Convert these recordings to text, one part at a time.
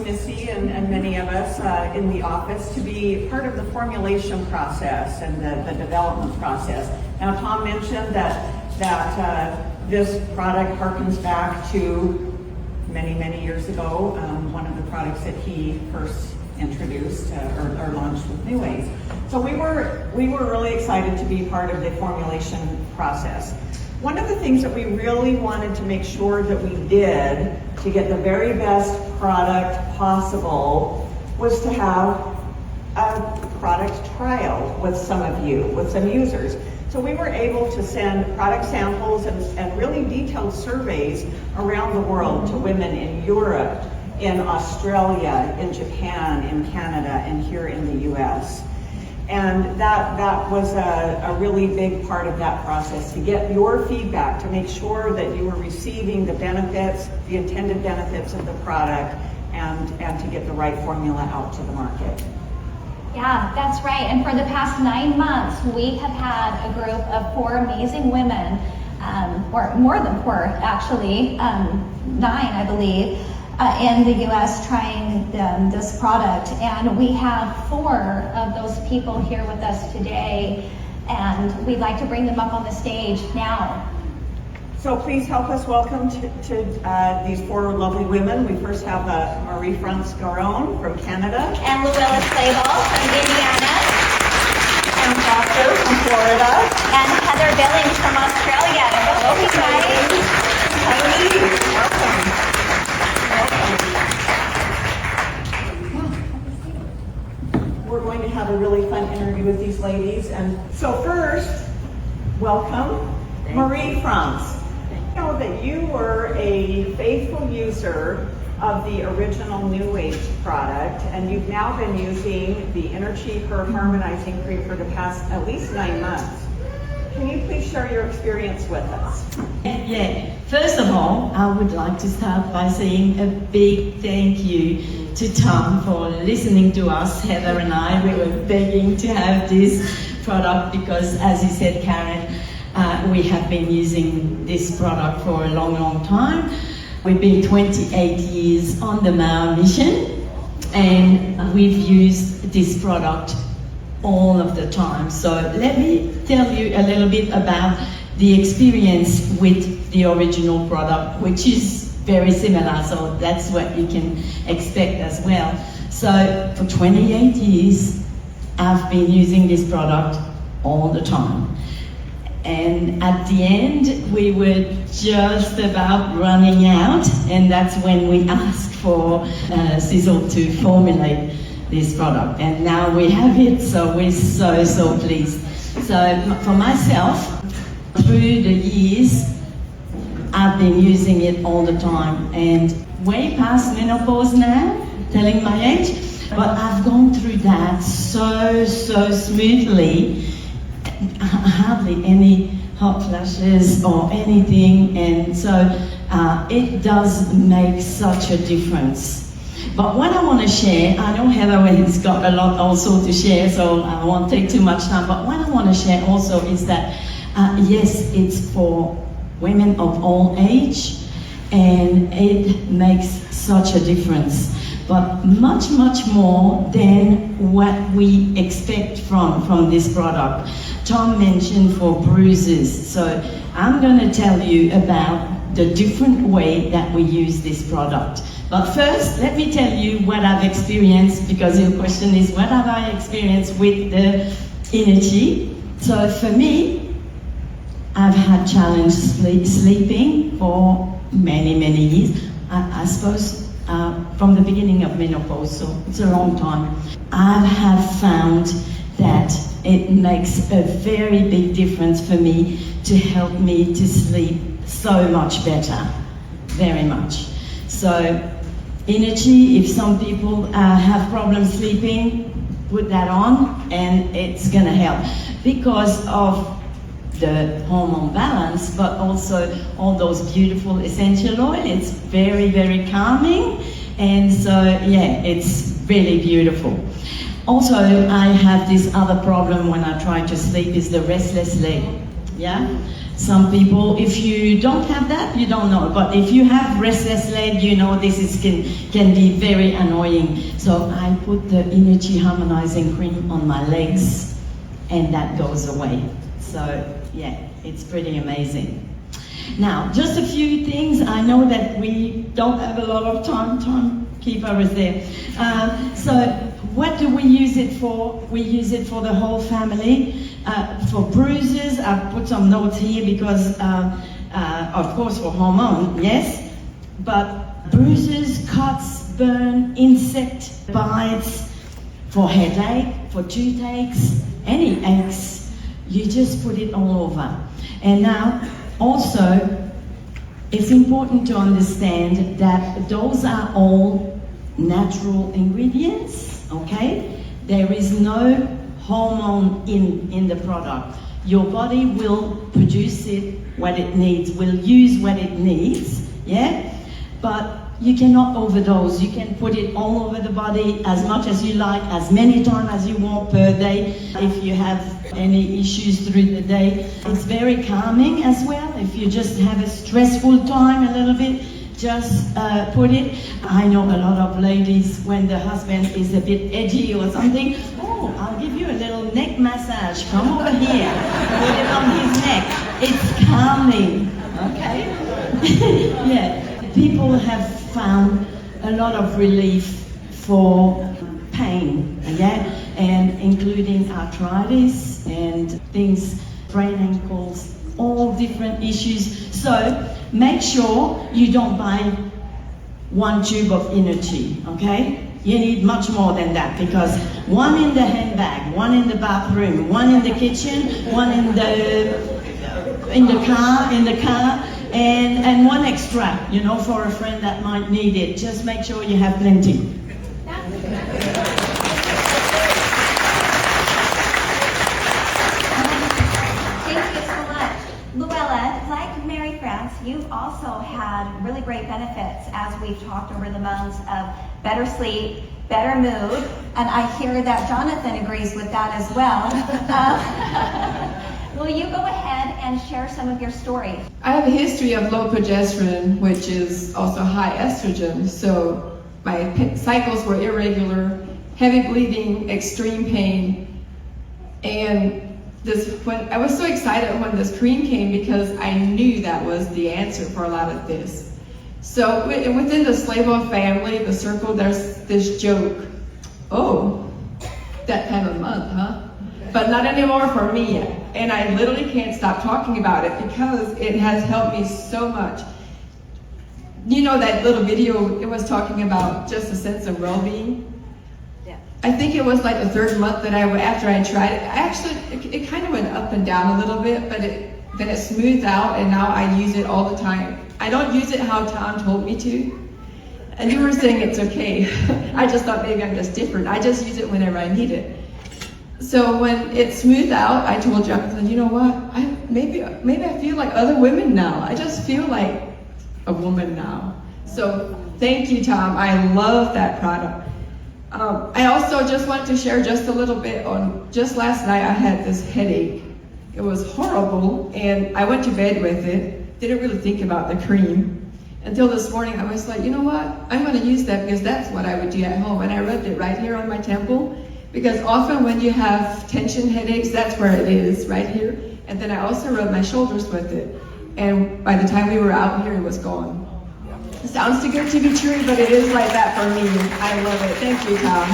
Missy and many of us in the office to be part of the formulation process and the development process. Now, Tom mentioned that this product harkens back to many years ago, one of the products that he first introduced or launched with New Age. So we were really excited to be part of the formulation process. One of the things that we really wanted to make sure that we did to get the very best product possible was to have a product trial with some of you, with some users. So we were able to send product samples and really detailed surveys around the world to women in Europe, in Australia, in Japan, in Canada, and here in the US. And that was a really big part of that process, to get your feedback, to make sure that you were receiving the benefits, the intended benefits of the product, and to get the right formula out to the market. Yeah, that's right. And for the past 9 months, we have had a group of 4 amazing women, or more than 4 actually, 9 I believe, in the US trying this product. And we have 4 of those people here with us today, and we'd like to bring them up on the stage now. So please help us welcome to these 4 lovely women. We first have Marie France-Garon from Canada. And Luella Slayball from Indiana. And Foster from Florida. And Heather Billings from Australia. Hello, you guys. Welcome. We're going to have a really fun interview with these ladies. And so first, welcome, Marie France. I know that you were a faithful user of the original New Age product, and you've now been using the InnerCHI Harmonizing Cream for the past at least 9 months. Can you please share your experience with us? Yeah, first of all, I would like to start by saying a big thank you to Tom for listening to us. Heather and I, we were begging to have this product because, as you said, Karen, we have been using this product for a long time. We've been 28 years on the Mao mission, and we've used this product all of the time. So let me tell you a little bit about the experience with the original product, which is very similar, so that's what you can expect as well. So for 28 years, I've been using this product all the time. And at the end, we were just about running out, and that's when we asked for Sisel to formulate this product. And now we have it, so we're so pleased. So for myself, through the years, I've been using it all the time, and way past menopause now, telling my age, but I've gone through that so smoothly. Hardly any hot flashes or anything, and so it does make such a difference. But what I want to share, I know Heather has got a lot also to share, so I won't take too much time, but what I want to share also is that yes, it's for women of all age, and it makes such a difference, but much more than what we expect from this product. Tom mentioned for bruises, so I'm going to tell you about the different way that we use this product. But first, let me tell you what I've experienced, because your question is, what have I experienced with the InnerCHI? So for me, I've had challenge sleeping for many years. I suppose from the beginning of menopause, so it's a long time. I have found that it makes a very big difference for me to help me to sleep so much better, very much. So InnerCHI, if some people have problems sleeping, put that on and it's gonna help because of the hormone balance, but also all those beautiful essential oil. It's very calming, and so yeah, it's really beautiful. Also, I have this other problem when I try to sleep, is the restless leg. Yeah? Some people, if you don't have that, you don't know. But if you have restless leg, you know this can be very annoying. So I put the InnerCHI Harmonizing Cream on my legs, and that goes away. So yeah, it's pretty amazing. Now, just a few things. I know that we don't have a lot of time. Timekeeper is there. So what do we use it for? We use it for the whole family. For bruises, I've put some notes here because, of course, for hormone, yes. But bruises, cuts, burn, insect bites, for headache, for toothaches, any aches, you just put it all over. And now, also, it's important to understand that those are all natural ingredients, okay? There is no hormone in the product. Your body will produce it what it needs, will use what it needs, yeah? But you cannot overdose. You can put it all over the body as much as you like, as many times as you want per day. If you have any issues through the day, it's very calming as well. If you just have a stressful time a little bit, just put it. I know a lot of ladies, when the husband is a bit edgy or something, oh, I'll give you a little neck massage. Come over here. Put it on his neck. It's calming, okay? Yeah. People have found a lot of relief for pain, yeah, and including arthritis and things, sprained ankles, all different issues. So make sure you don't buy one tube of InnerCHI, okay? You need much more than that, because one in the handbag, one in the bathroom, one in the kitchen, one in the car, and one extra, you know, for a friend that might need it. Just make sure you have plenty. Thank you so much. Luella, like Mary France, you've also had really great benefits as we've talked over the months of better sleep, better mood, and I hear that Jonathan agrees with that as well. Will you go ahead and share some of your story? I have a history of low progesterone, which is also high estrogen, so my cycles were irregular, heavy bleeding, extreme pain, and I was so excited when this cream came because I knew that was the answer for a lot of this. So within the Slimdown family, the circle, there's this joke, oh, that time of month, huh? But not anymore for me yet. And I literally can't stop talking about it because it has helped me so much. You know that little video, it was talking about just a sense of well-being? Yeah. I think it was like the third month that after I tried it, actually, it kind of went up and down a little bit, but then it smoothed out, and now I use it all the time. I don't use it how Tom told me to. And you were saying it's okay. I just thought maybe I'm just different. I just use it whenever I need it. So when it smoothed out, I told Jonathan, you know what, maybe I feel like other women now. I just feel like a woman now. So thank you, Tom. I love that product. I also just wanted to share just a little bit on, just last night I had this headache. It was horrible, and I went to bed with it. Didn't really think about the cream. Until this morning, I was like, you know what, I'm going to use that because that's what I would do at home. And I rubbed it right here on my temple. Because often when you have tension headaches, that's where it is, right here. And then I also rubbed my shoulders with it. And by the time we were out here, it was gone. It sounds too good to be true, but it is like that for me. I love it. Thank you, Tom.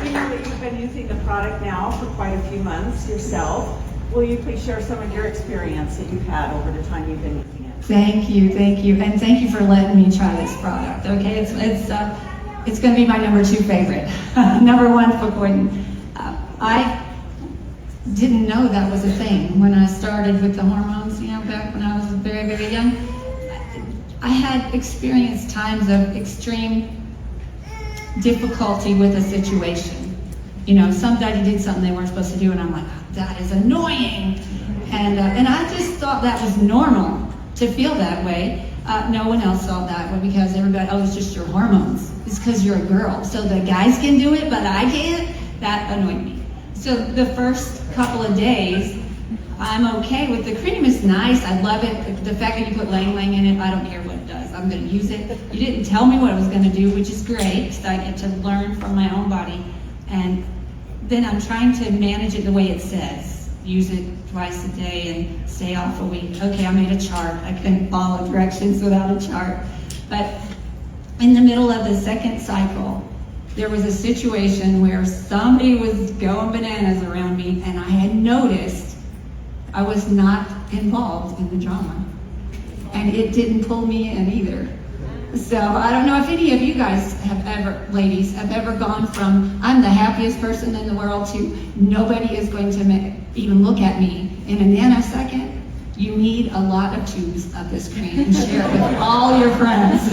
You know that you've been using the product now for quite a few months yourself. Will you please share some of your experience that you've had over the time you've been using it? Thank you, and thank you for letting me try this product. Okay, it's going to be my number 2 favorite. Number 1 for Gordon. I didn't know that was a thing when I started with the hormones, you know, back when I was very, very young. I had experienced times of extreme difficulty with a situation. You know, somebody did something they weren't supposed to do, and I'm like, oh, that is annoying. And I just thought that was normal to feel that way. No one else felt that way because everybody, oh, it's just your hormones. It's because you're a girl. So the guys can do it, but I can't. That annoyed me. So the first couple of days, I'm okay with the cream. Is nice. I love it. The fact that you put Lang Lang in it, I don't care what it does. I'm going to use it. You didn't tell me what I was going to do, which is great. So I get to learn from my own body. And then I'm trying to manage it the way it says. Use it twice a day and stay off a week. Okay, I made a chart. I couldn't follow directions without a chart. But in the middle of the second cycle, there was a situation where somebody was going bananas around me, and I had noticed I was not involved in the drama. And it didn't pull me in either. So I don't know if any of you guys have ever, ladies, have ever gone from I'm the happiest person in the world to nobody is going to even look at me in a nanosecond. You need a lot of tubes of this cream and share it with all your friends.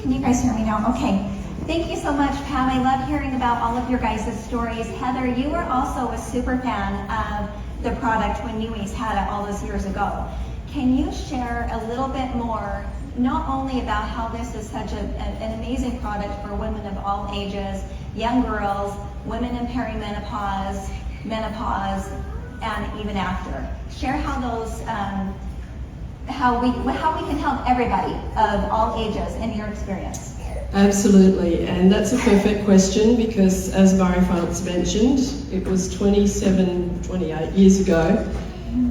Can you guys hear me now? Okay. Thank you so much, Pam. I love hearing about all of your guys' stories. Heather, you were also a super fan of the product when Newies had it all those years ago. Can you share a little bit more, not only about how this is such an amazing product for women of all ages, young girls, women in perimenopause, menopause, and even after. Share how those, how we can help everybody of all ages in your experience. Absolutely, and that's a perfect question because, as Marie-France mentioned, it was 28 years ago.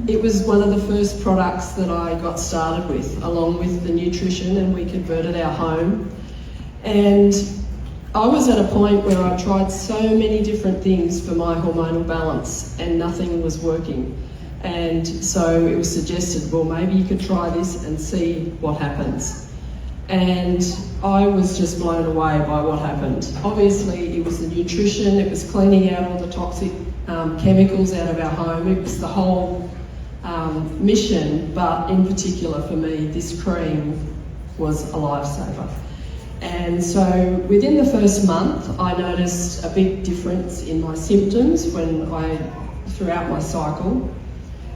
It was one of the first products that I got started with, along with the nutrition, and we converted our home. And I was at a point where I tried so many different things for my hormonal balance and nothing was working. And so it was suggested, well, maybe you could try this and see what happens. And I was just blown away by what happened. Obviously, it was the nutrition, it was cleaning out all the toxic chemicals out of our home, it was the whole mission, but in particular for me, this cream was a lifesaver. And so within the first month, I noticed a big difference in my symptoms throughout my cycle.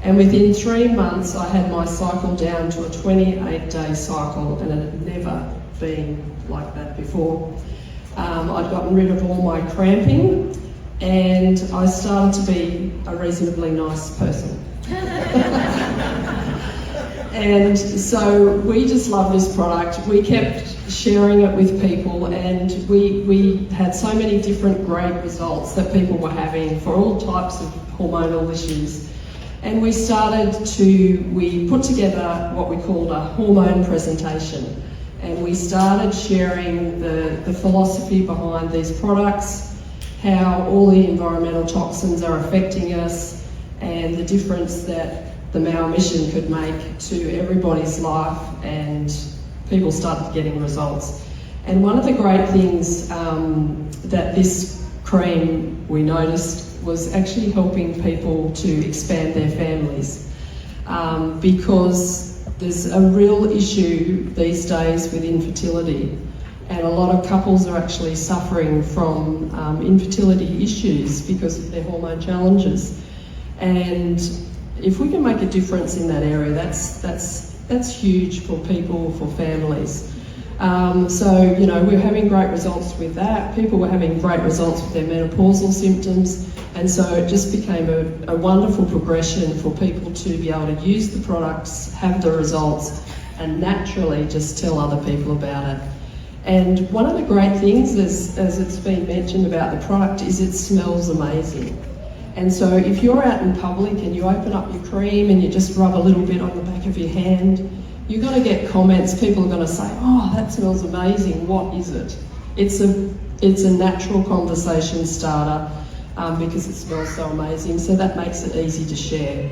And within 3 months, I had my cycle down to a 28-day cycle, and it had never been like that before. I'd gotten rid of all my cramping, and I started to be a reasonably nice person. And so we just love this product. We kept sharing it with people, and we had so many different great results that people were having for all types of hormonal issues. And we put together what we called a hormone presentation. And we started sharing the philosophy behind these products, how all the environmental toxins are affecting us, and the difference that the Mao mission could make to everybody's life, and people started getting results. And one of the great things that this cream we noticed was actually helping people to expand their families, because there's a real issue these days with infertility, and a lot of couples are actually suffering from infertility issues because of their hormone challenges. And if we can make a difference in that area, that's huge for people, for families. So, you know, we're having great results with that. People were having great results with their menopausal symptoms. And so it just became a wonderful progression for people to be able to use the products, have the results, and naturally just tell other people about it. And one of the great things, as it's been mentioned about the product, is it smells amazing. And so if you're out in public and you open up your cream and you just rub a little bit on the back of your hand, you're going to get comments. People are going to say, oh, that smells amazing, what is it? It's a natural conversation starter because it smells so amazing, so that makes it easy to share.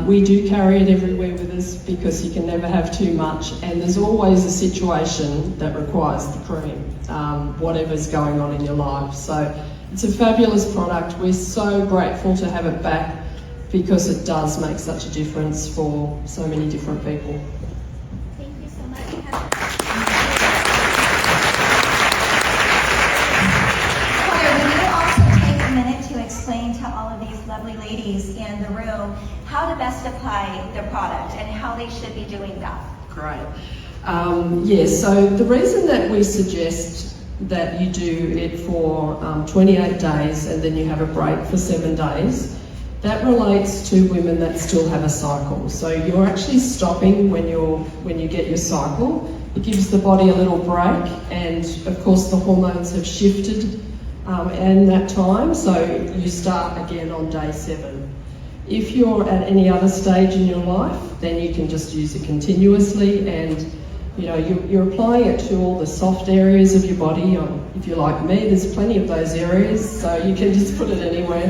We do carry it everywhere with us because you can never have too much, and there's always a situation that requires the cream, whatever's going on in your life. So it's a fabulous product. We're so grateful to have it back because it does make such a difference for so many different people. Thank you so much, Heather. Claire, will you also take a minute to explain to all of these lovely ladies in the room how to best apply the product and how they should be doing that? great. So the reason that we suggest that you do it for 28 days and then you have a break for 7 days, that relates to women that still have a cycle. So you're actually stopping when you get your cycle. It gives the body a little break, and of course the hormones have shifted in that time, so you start again on day 7. If you're at any other stage in your life, then you can just use it continuously, and you're applying it to all the soft areas of your body. If you're like me, there's plenty of those areas, so you can just put it anywhere.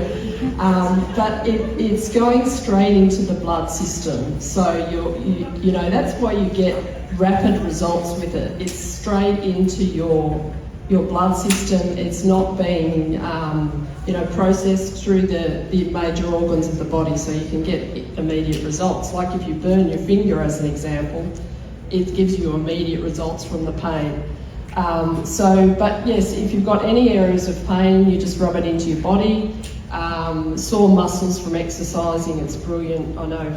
But it's going straight into the blood system, so that's why you get rapid results with it. It's straight into your blood system. It's not being processed through the major organs of the body, so you can get immediate results. Like if you burn your finger, as an example, it gives you immediate results from the pain. But yes, if you've got any areas of pain, you just rub it into your body. Sore muscles from exercising, it's brilliant. I know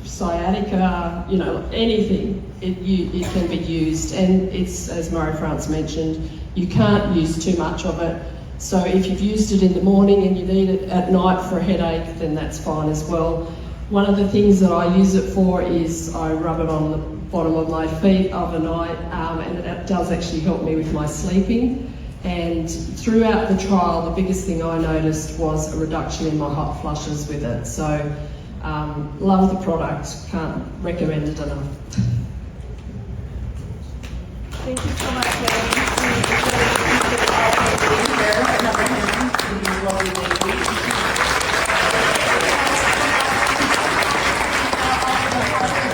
sciatica, anything, it can be used, and it's, as Marie-France mentioned, you can't use too much of it. So if you've used it in the morning and you need it at night for a headache, then that's fine as well. One of the things that I use it for is I rub it on the bottom of my feet overnight, and it does actually help me with my sleeping. And throughout the trial, the biggest thing I noticed was a reduction in my hot flushes with it. So love the product, can't recommend it enough. Thank you so much, ladies. We really appreciate all of you being here. Another hand to these lovely ladies.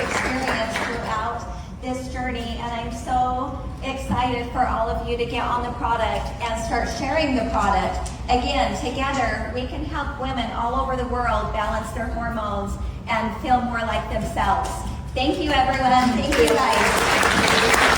Experience throughout this journey, and I'm so excited for all of you to get on the product and start sharing the product. Again, together we can help women all over the world balance their hormones and feel more like themselves. Thank you, everyone. Thank you, guys.